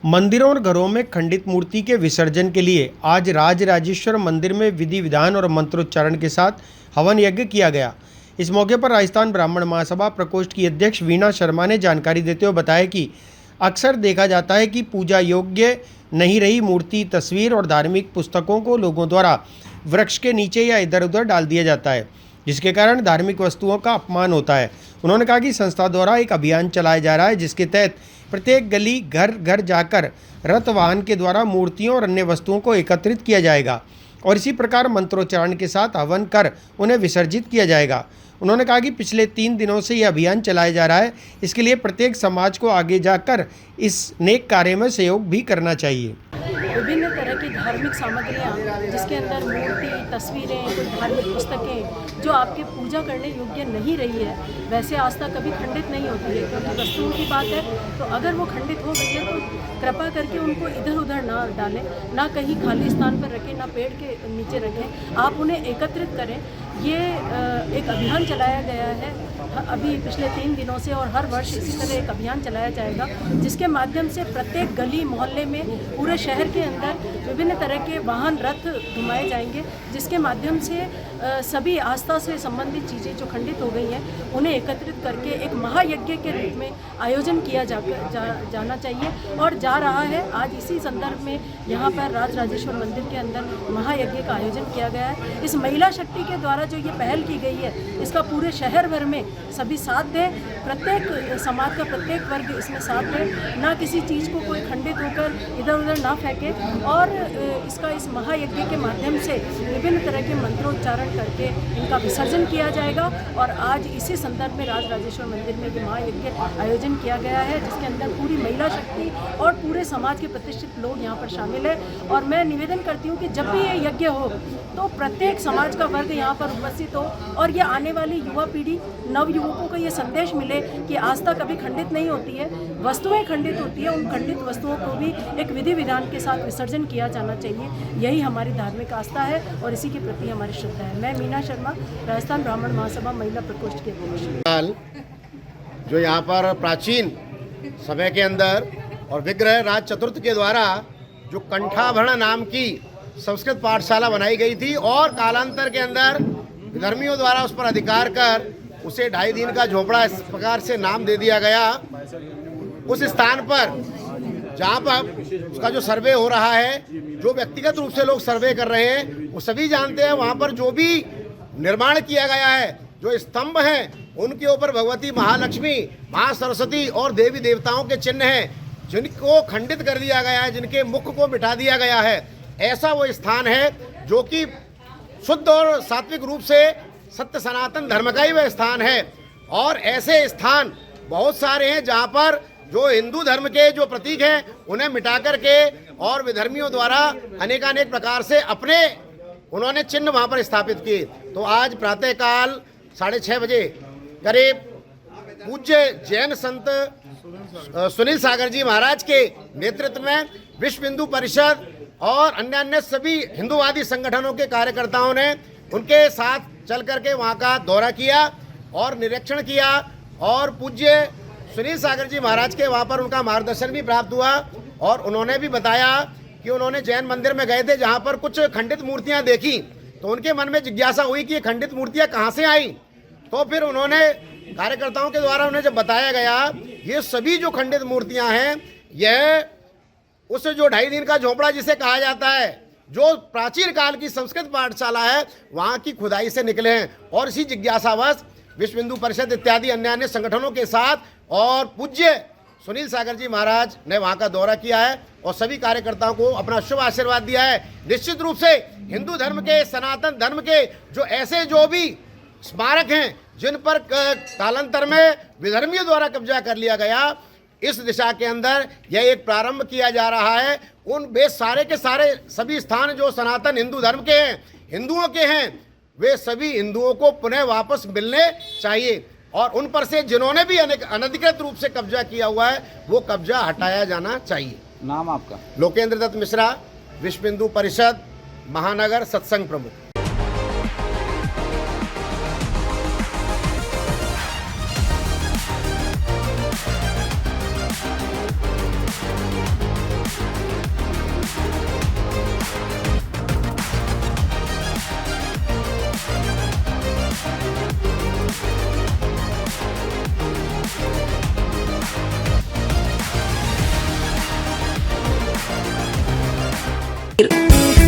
मंदिरों और घरों में खंडित मूर्ति के विसर्जन के लिए आज राजराजेश्वर मंदिर में विधि विधान और मंत्रोच्चारण के साथ हवन यज्ञ किया गया। इस मौके पर राजस्थान ब्राह्मण महासभा प्रकोष्ठ की अध्यक्ष वीणा शर्मा ने जानकारी देते हुए बताया कि अक्सर देखा जाता है कि पूजा योग्य नहीं रही मूर्ति, तस्वीर और धार्मिक पुस्तकों को लोगों द्वारा वृक्ष के नीचे या इधर उधर डाल दिया जाता है, जिसके कारण धार्मिक वस्तुओं का अपमान होता है। उन्होंने कहा कि संस्था द्वारा एक अभियान चलाया जा रहा है, जिसके तहत प्रत्येक गली घर घर जाकर रथ वाहन के द्वारा मूर्तियों और अन्य वस्तुओं को एकत्रित किया जाएगा और इसी प्रकार मंत्रोच्चारण के साथ हवन कर उन्हें विसर्जित किया जाएगा। उन्होंने कहा कि पिछले 3 दिनों से यह अभियान चलाया जा रहा है, इसके लिए प्रत्येक समाज को आगे जाकर इस नेक कार्य में सहयोग भी करना चाहिए। विभिन्न तरह की धार्मिक सामग्रियाँ, जिसके अंदर मूर्ति, तस्वीरें, कुछ धार्मिक पुस्तकें जो आपके पूजा करने योग्य नहीं रही है, वैसे आस्था कभी खंडित नहीं होती है, क्योंकि वस्तुओं की बात है। तो अगर वो खंडित हो गई है तो कृपा करके उनको इधर उधर ना डालें, ना कहीं खाली स्थान पर रखें, ना पेड़ के नीचे रखें, आप उन्हें एकत्रित करें। ये एक अभियान चलाया गया है अभी पिछले 3 दिनों से, और हर वर्ष इसी तरह एक अभियान चलाया जाएगा, जिसके माध्यम से प्रत्येक गली मोहल्ले में पूरे शहर के अंदर विभिन्न तरह के वाहन रथ घुमाए जाएंगे, जिसके माध्यम से सभी आस्था से संबंधित चीज़ें जो खंडित हो गई हैं उन्हें एकत्रित करके एक महायज्ञ के रूप में आयोजन किया जाना चाहिए और जा रहा है। आज इसी संदर्भ में यहाँ पर राजराजेश्वर मंदिर के अंदर महायज्ञ का आयोजन किया गया है। इस महिला शक्ति के द्वारा जो ये पहल की गई है, इसका पूरे शहर भर में सभी साथ दें, प्रत्येक समाज का प्रत्येक वर्ग इसमें साथ दें, ना किसी चीज़ को कोई खंडित होकर इधर उधर ना फेंके, और इसका इस महायज्ञ के माध्यम से विभिन्न तरह के मंत्रोच्चारण करके इनका विसर्जन किया जाएगा। और आज इसी संदर्भ में राजराजेश्वर मंदिर में ये महायज्ञ आयोजन किया गया है, जिसके अंदर पूरी महिला शक्ति और पूरे समाज के प्रतिष्ठित लोग यहाँ पर शामिल है। और मैं निवेदन करती हूँ कि जब भी ये यज्ञ हो तो प्रत्येक समाज का वर्ग यहाँ पर उपस्थित हो, और ये आने वाली युवा पीढ़ी, नव युवकों को ये संदेश मिले कि आस्था कभी खंडित नहीं होती है, वस्तुएं खंडित होती है, उन खंडित वस्तुओं को भी एक विधि विधान के साथ विसर्जन किया जाना चाहिए। यही हमारी धार्मिक आस्था है और इसी के प्रति हमारी श्रद्धा है। मैं वीणा शर्मा, राजस्थान ब्राह्मण महासभा महिला प्रकोष्ठ की अध्यक्ष। जो यहाँ पर प्राचीन समय के अंदर और विग्रह राज चतुर्थ के द्वारा जो कंठाभरण नाम की संस्कृत पाठशाला बनाई गई थी, और कालांतर के अंदर विधर्मियों द्वारा उस पर अधिकार कर उसे 2.5 दिन का झोपड़ा इस प्रकार से नाम दे दिया गया। उस स्थान पर जहाँ पर उसका जो सर्वे हो रहा है, जो व्यक्तिगत रूप से लोग सर्वे कर रहे हैं, वो सभी जानते हैं वहाँ पर जो भी निर्माण किया गया है, जो स्तंभ हैं, उनके ऊपर भगवती महालक्ष्मी, महासरस्वती और देवी देवताओं के चिन्ह हैं, जिनको खंडित कर दिया गया है, जिनके मुख को मिटा दिया गया है। ऐसा वो स्थान है जो कि शुद्ध और सात्विक रूप से सत्य सनातन धर्म का ही वह स्थान है। और ऐसे स्थान बहुत सारे हैं जहाँ पर जो हिंदू धर्म के जो प्रतीक हैं उन्हें मिटा करके और विधर्मियों द्वारा अनेकानेक प्रकार से अपने उन्होंने चिन्ह वहाँ पर स्थापित किए। तो आज प्रातःकाल 6:30 बजे करीब पूज्य जैन संत सुनील सागर जी महाराज के नेतृत्व में विश्व हिंदू परिषद और अन्य सभी हिंदूवादी संगठनों के कार्यकर्ताओं ने उनके साथ चल करके वहाँ का दौरा किया और निरीक्षण किया, और पूज्य सुनील सागर जी महाराज के वहाँ पर उनका मार्गदर्शन भी प्राप्त हुआ। और उन्होंने भी बताया कि उन्होंने जैन मंदिर में गए थे, जहाँ पर कुछ खंडित मूर्तियाँ देखी, तो उनके मन में जिज्ञासा हुई कि ये खंडित मूर्तियाँ कहाँ से आई। तो फिर उन्होंने कार्यकर्ताओं के द्वारा उन्हें जब बताया गया, ये सभी जो खंडित मूर्तियाँ हैं, यह उस जो 2.5 दिन का झोपड़ा जिसे कहा जाता है, जो प्राचीन काल की संस्कृत पाठशाला है, वहाँ की खुदाई से निकले हैं। और इसी जिज्ञासावश विश्व हिंदू परिषद इत्यादि अन्य संगठनों के साथ और पूज्य सुनील सागर जी महाराज ने वहाँ का दौरा किया है और सभी कार्यकर्ताओं को अपना शुभ आशीर्वाद दिया है। निश्चित रूप से हिंदू धर्म के, सनातन धर्म के जो ऐसे जो भी स्मारक हैं जिन पर कालांतर में विधर्मियों द्वारा कब्जा कर लिया गया, इस दिशा के अंदर यह एक प्रारंभ किया जा रहा है। उन बेस सारे के सारे सभी स्थान जो सनातन हिंदू धर्म के हैं, हिंदुओं के हैं, वे सभी हिंदुओं को पुनः वापस मिलने चाहिए, और उन पर से जिन्होंने भी अनधिकृत रूप से कब्जा किया हुआ है, वो कब्जा हटाया जाना चाहिए। नाम आपका? लोकेंद्र दत्त मिश्रा, विश्व हिंदू परिषद महानगर सत्संग प्रमुख। है।